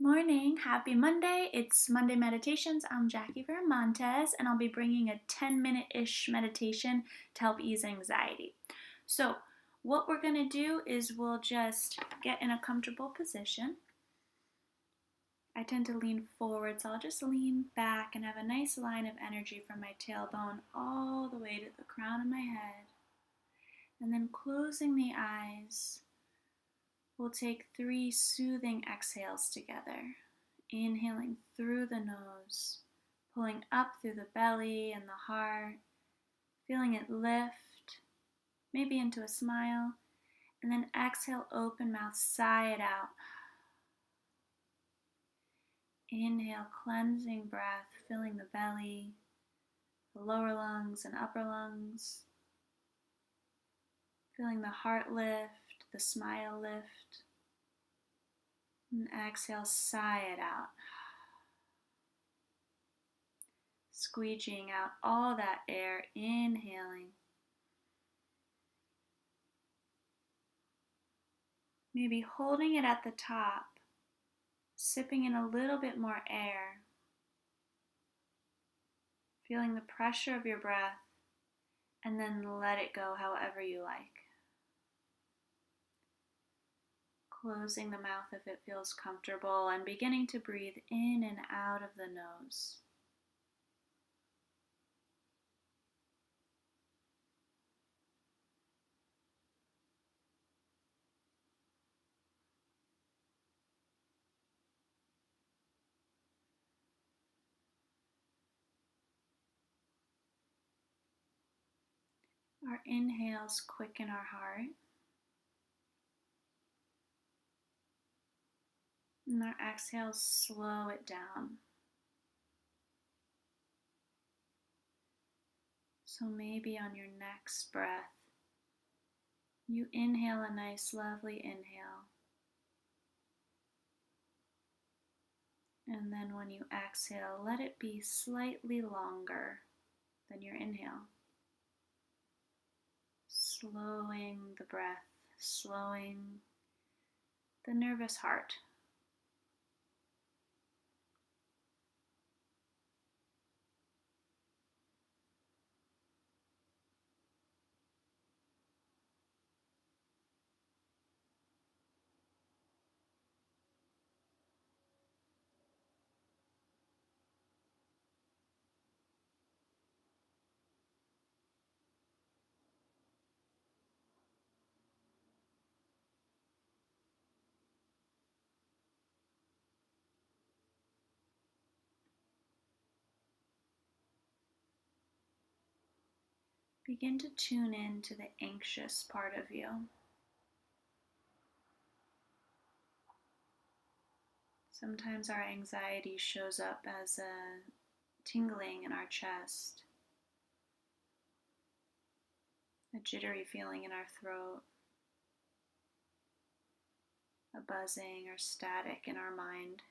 Morning, happy Monday. It's Monday Meditations. I'm Jackie Veramontes, and I'll be bringing a 10-minute-ish meditation to help ease anxiety. So, what we're going to do is we'll just get in a comfortable position. I tend to lean forward, so I'll just lean back and have a nice line of energy from my tailbone all the way to the crown of my head. And then closing the eyes, we'll take 3 soothing exhales together. Inhaling through the nose, pulling up through the belly and the heart, feeling it lift, maybe into a smile, and then exhale, open mouth, sigh it out. Inhale, cleansing breath, filling the belly, the lower lungs and upper lungs, feeling the heart lift, the smile lift, and exhale, sigh it out. Squeegeeing out all that air, inhaling. Maybe holding it at the top, sipping in a little bit more air, feeling the pressure of your breath, and then let it go however you like. Closing the mouth if it feels comfortable and beginning to breathe in and out of the nose. Our inhales quicken our heart, and our exhales slow it down. So maybe on your next breath, you inhale a nice, lovely inhale. And then when you exhale, let it be slightly longer than your inhale. Slowing the breath, slowing the nervous heart. Begin to tune in to the anxious part of you. Sometimes our anxiety shows up as a tingling in our chest, a jittery feeling in our throat, a buzzing or static in our mind.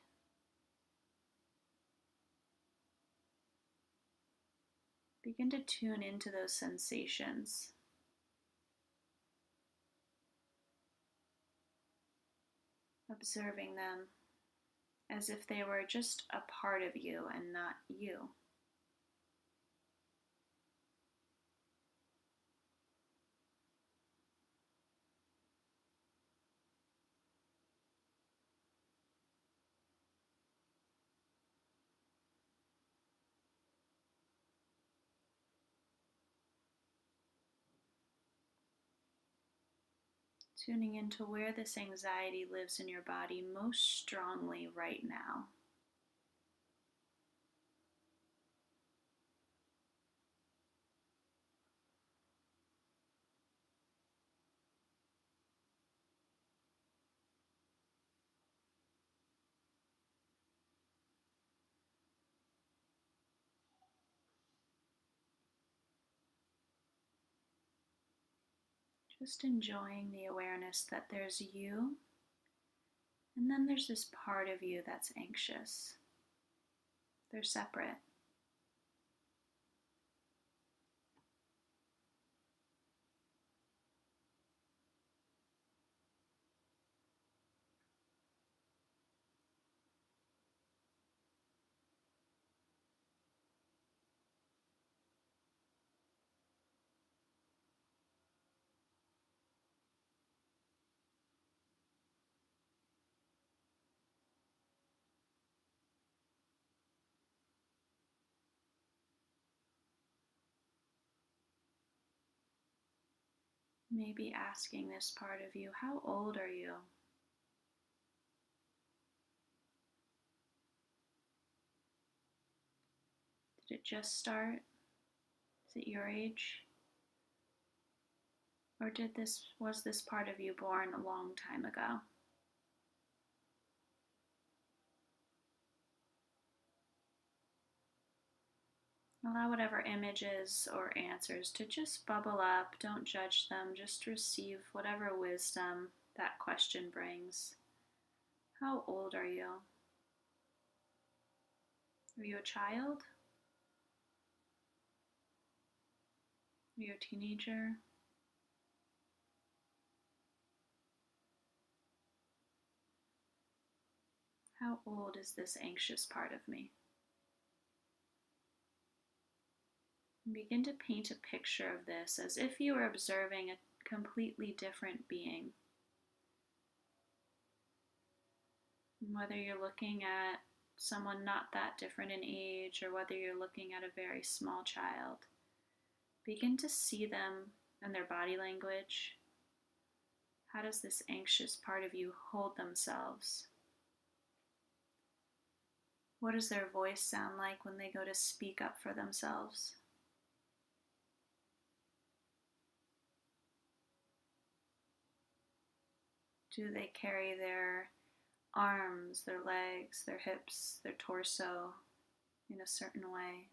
Begin to tune into those sensations. Observing them as if they were just a part of you and not you. Tuning into where this anxiety lives in your body most strongly right now. Just enjoying the awareness that there's you, and then there's this part of you that's anxious. They're separate. Maybe asking this part of you, how old are you? Did it just start? Is it your age? Or was this part of you born a long time ago? Allow whatever images or answers to just bubble up. Don't judge them. Just receive whatever wisdom that question brings. How old are you? Are you a child? Are you a teenager? How old is this anxious part of me? And begin to paint a picture of this as if you were observing a completely different being. And whether you're looking at someone not that different in age or whether you're looking at a very small child, begin to see them and their body language. How does this anxious part of you hold themselves? What does their voice sound like when they go to speak up for themselves? Do they carry their arms, their legs, their hips, their torso in a certain way?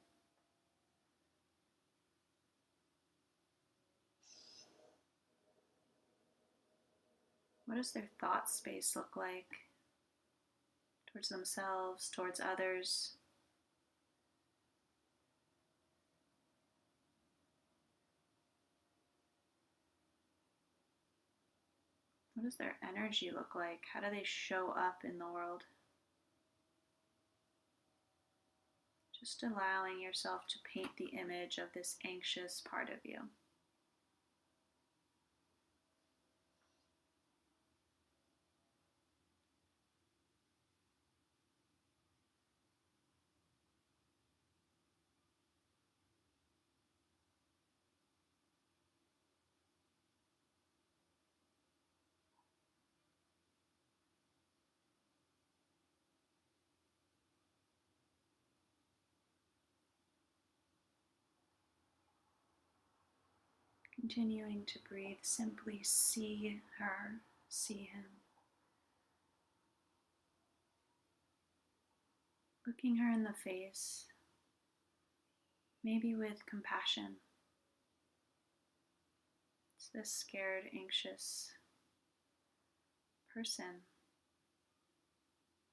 What does their thought space look like towards themselves, towards others? What does their energy look like? How do they show up in the world? Just allowing yourself to paint the image of this anxious part of you. Continuing to breathe, simply see her, see him. Looking her in the face, maybe with compassion. It's this scared, anxious person.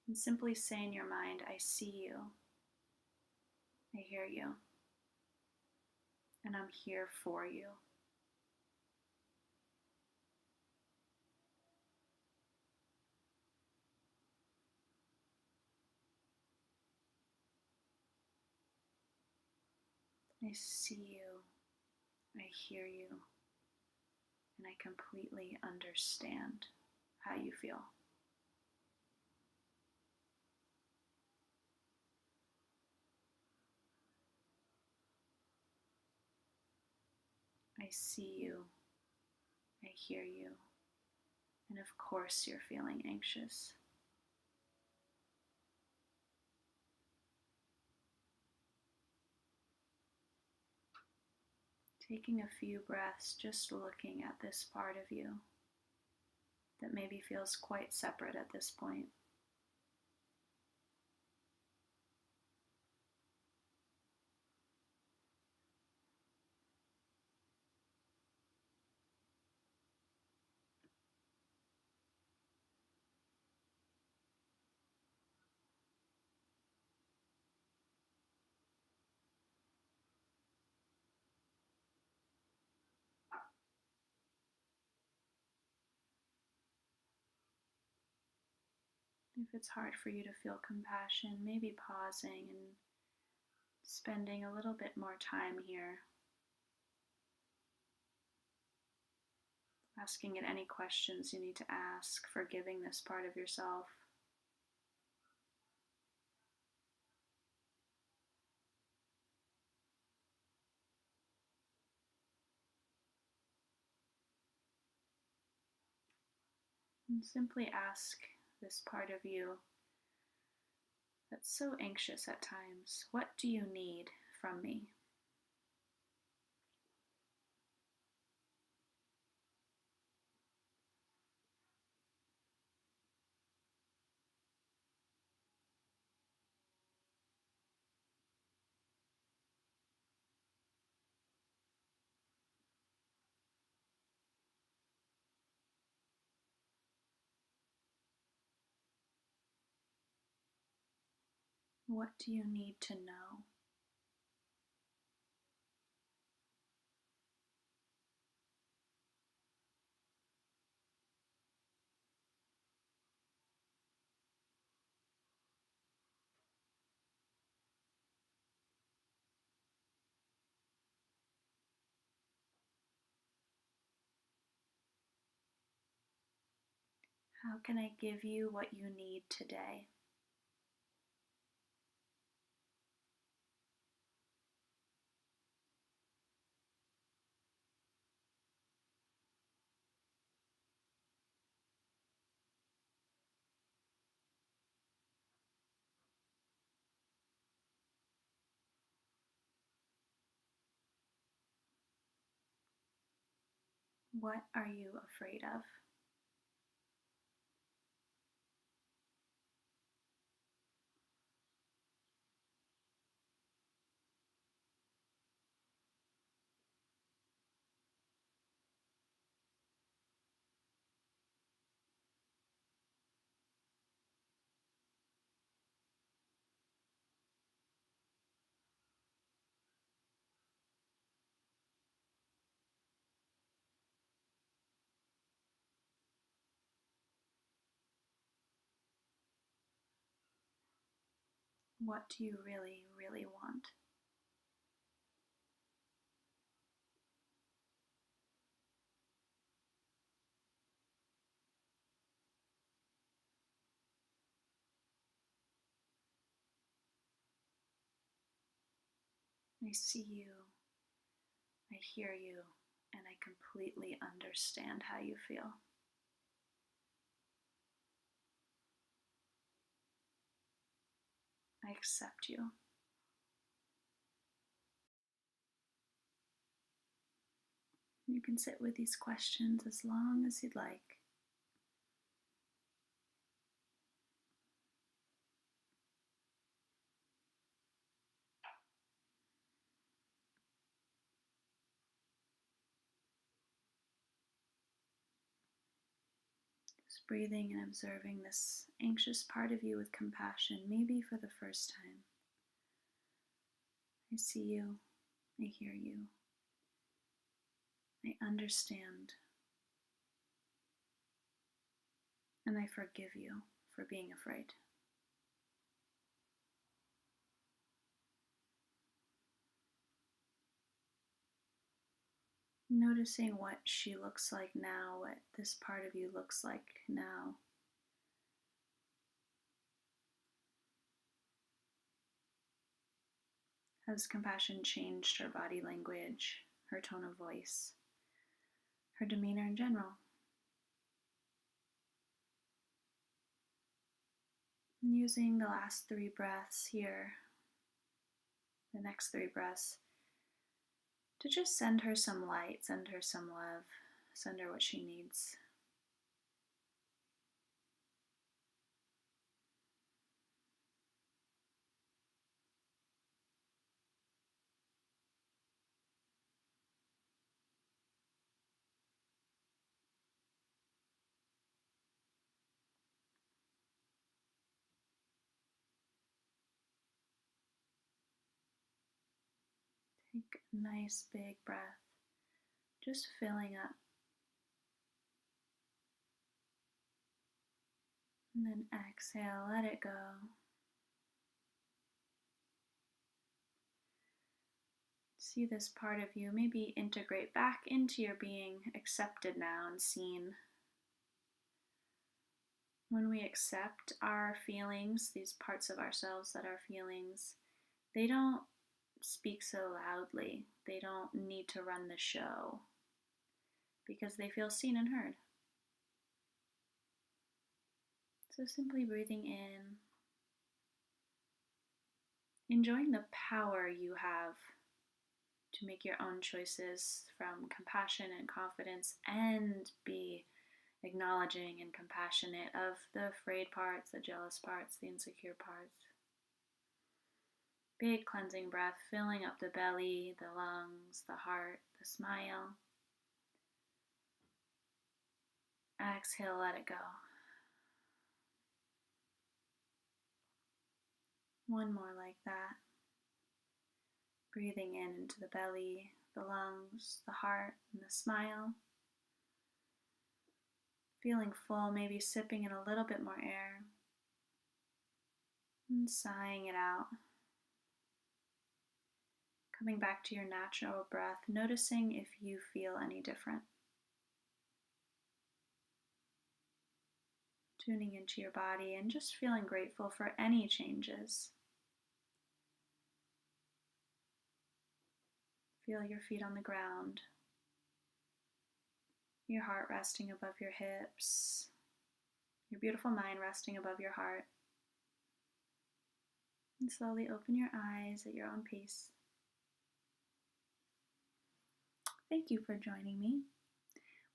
And simply say in your mind, I see you, I hear you, and I'm here for you. I see you, I hear you, and I completely understand how you feel. I see you, I hear you, and of course you're feeling anxious. Taking a few breaths, just looking at this part of you that maybe feels quite separate at this point. If it's hard for you to feel compassion, maybe pausing and spending a little bit more time here, asking it any questions you need to ask, forgiving this part of yourself. And simply ask this part of you that's so anxious at times, what do you need from me? What do you need to know? How can I give you what you need today? What are you afraid of? What do you really, really want? I see you, I hear you, and I completely understand how you feel. I accept you. You can sit with these questions as long as you'd like. Just breathing and observing this anxious part of you with compassion, maybe for the first time. I see you, I hear you, I understand, and I forgive you for being afraid. Noticing what she looks like now, what this part of you looks like now. Has compassion changed her body language, her tone of voice, her demeanor in general? And using the last 3 breaths here, the next 3 breaths, to just send her some light, send her some love, send her what she needs. Take a nice big breath, just filling up. And then exhale, let it go. See this part of you maybe integrate back into your being, accepted now and seen. When we accept our feelings, these parts of ourselves that are feelings, they don't speak so loudly. They don't need to run the show because they feel seen and heard. So simply breathing in, enjoying the power you have to make your own choices from compassion and confidence, and be acknowledging and compassionate of the afraid parts, the jealous parts, the insecure parts. Big cleansing breath, filling up the belly, the lungs, the heart, the smile. Exhale, let it go. One more like that. Breathing in into the belly, the lungs, the heart, and the smile. Feeling full, maybe sipping in a little bit more air. And sighing it out. Coming back to your natural breath, noticing if you feel any different. Tuning into your body and just feeling grateful for any changes. Feel your feet on the ground, your heart resting above your hips, your beautiful mind resting above your heart. And slowly open your eyes at your own pace. Thank you for joining me.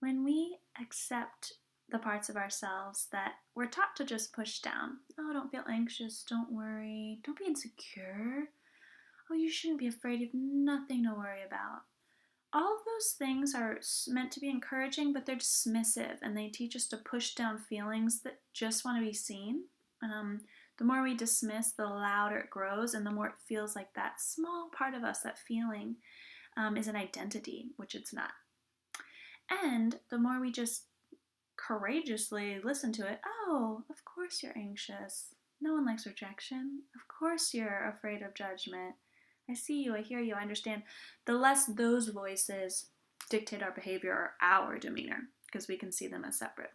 When we accept the parts of ourselves that we're taught to just push down, oh, don't feel anxious, don't worry, don't be insecure, oh, you shouldn't be afraid, you have nothing to worry about. All of those things are meant to be encouraging, but they're dismissive, and they teach us to push down feelings that just want to be seen. The more we dismiss, the louder it grows, and the more it feels like that small part of us, that feeling, is an identity, which it's not. And the more we just courageously listen to it, oh, of course you're anxious. No one likes rejection. Of course you're afraid of judgment. I see you, I hear you, I understand. The less those voices dictate our behavior or our demeanor, because we can see them as separate.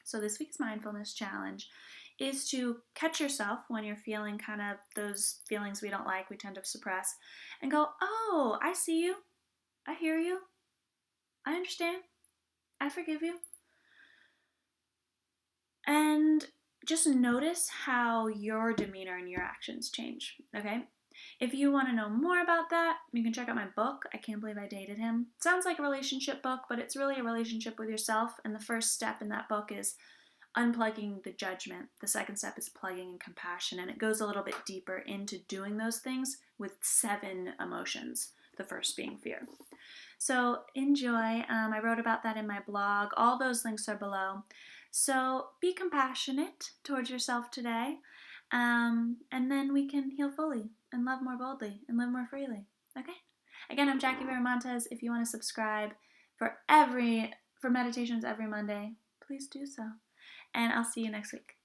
So this week's mindfulness challenge is to catch yourself when you're feeling kind of those feelings we don't like, we tend to suppress, and go, oh, I see you, I hear you, I understand, I forgive you. And just notice how your demeanor and your actions change, okay? If you want to know more about that, you can check out my book, I Can't Believe I Dated Him. It sounds like a relationship book, but it's really a relationship with yourself, and the first step in that book is unplugging the judgment. The second step is plugging in compassion, and it goes a little bit deeper into doing those things with 7 emotions, the first being fear. So enjoy. I wrote about that in my blog. All those links are below. So be compassionate towards yourself today, and then we can heal fully and love more boldly and live more freely. Okay? Again, I'm Jackie Veramontes. If you want to subscribe for meditations every Monday, please do so. And I'll see you next week.